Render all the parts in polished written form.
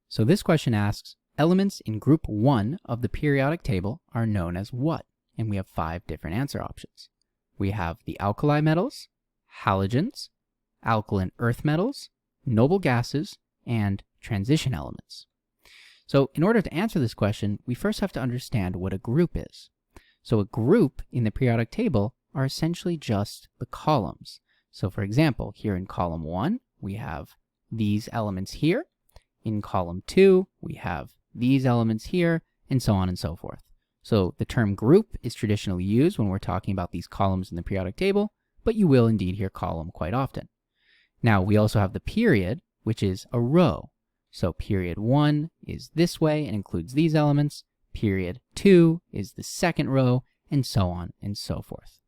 So this question asks, elements in group 1 of the periodic table are known as what? And we have 5 different answer options. We have the alkali metals, halogens, alkaline earth metals, noble gases, and transition elements. So in order to answer this question, we first have to understand what a group is. So a group in the periodic table are essentially just the columns. So for example, here in column 1, we have these elements here. In column 2, we have these elements here, and so on and so forth. So the term group is traditionally used when we're talking about these columns in the periodic table, but you will indeed hear column quite often. Now, we also have the period, which is a row. So period 1 is this way and includes these elements. Period 2 is the second row, and so on and so forth.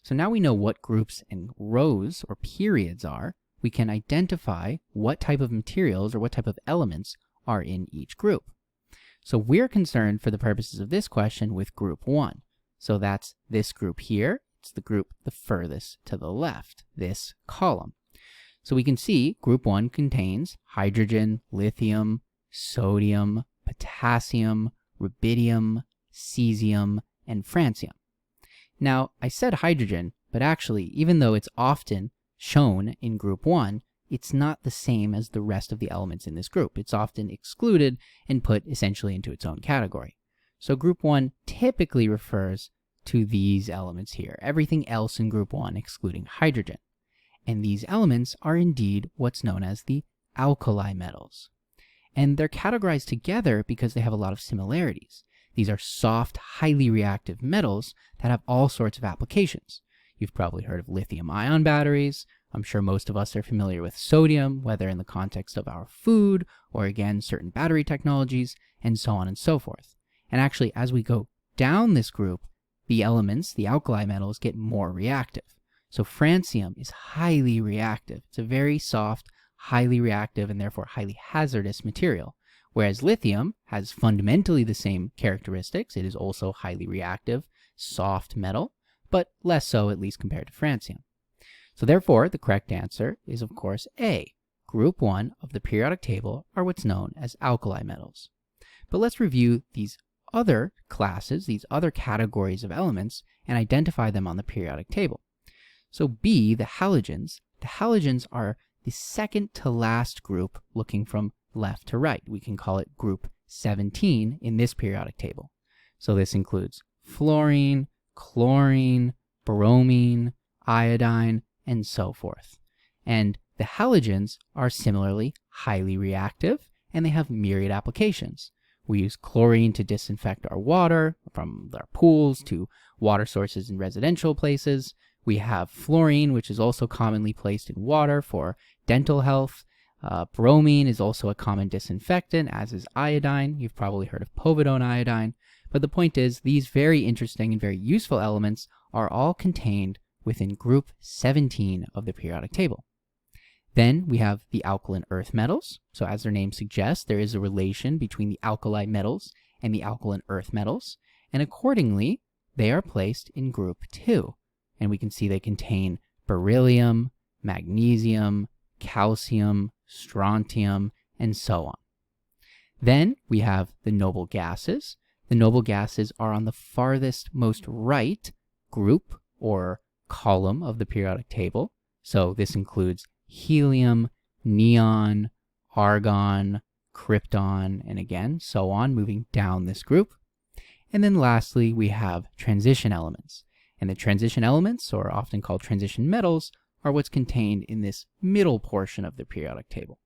So now we know what groups and rows or periods are. We can identify what type of materials or what type of elements are in each group. So we're concerned for the purposes of this question with group 1. So that's this group here. It's the group the furthest to the left, this column. So we can see group 1 contains hydrogen, lithium, sodium, potassium, rubidium, cesium, and francium. Now, I said hydrogen, but actually, even though it's often shown in group 1, it's not the same as the rest of the elements in this group. It's often excluded and put essentially into its own category. So group 1 typically refers to these elements here, everything else in group 1 excluding hydrogen. And these elements are indeed what's known as the alkali metals. And they're categorized together because they have a lot of similarities. These are soft, highly reactive metals that have all sorts of applications. You've probably heard of lithium-ion batteries. I'm sure most of us are familiar with sodium, whether in the context of our food or, again, certain battery technologies, and so on and so forth. And actually, as we go down this group, the elements, the alkali metals, get more reactive. So francium is highly reactive. It's a very soft, highly reactive, and therefore highly hazardous material. Whereas lithium has fundamentally the same characteristics. It is also highly reactive, soft metal, but less so at least compared to francium. So therefore, the correct answer is, of course, A. Group 1 of the periodic table are what's known as alkali metals. But let's review these other classes, these other categories of elements, and identify them on the periodic table. So B, the halogens. The halogens are the second to last group looking from left to right. We can call it group 17 in this periodic table. So this includes fluorine, chlorine, bromine, iodine, and so forth. And the halogens are similarly highly reactive, and they have myriad applications. We use chlorine to disinfect our water, from our pools to water sources in residential places. We have fluorine, which is also commonly placed in water for dental health. Bromine is also a common disinfectant, as is iodine. You've probably heard of povidone iodine. But the point is, these very interesting and very useful elements are all contained within group 17 of the periodic table. Then we have the alkaline earth metals. So as their name suggests, there is a relation between the alkali metals and the alkaline earth metals. And accordingly, they are placed in group 2. And we can see they contain beryllium, magnesium, calcium, strontium, and so on. Then we have the noble gases. The noble gases are on the farthest most right group or column of the periodic table. So this includes helium, neon, argon, krypton, and again, so on, moving down this group. And then lastly, we have transition elements. And the transition elements, or often called transition metals, are what's contained in this middle portion of the periodic table.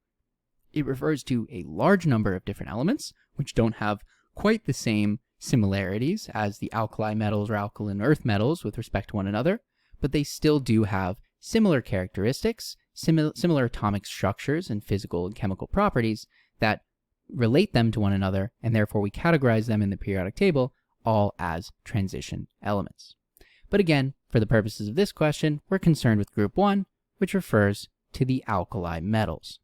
It refers to a large number of different elements, which don't have quite the same similarities as the alkali metals or alkaline earth metals with respect to one another, but they still do have similar characteristics, similar atomic structures and physical and chemical properties that relate them to one another, and therefore we categorize them in the periodic table all as transition elements. But again, for the purposes of this question, we're concerned with group 1, which refers to the alkali metals.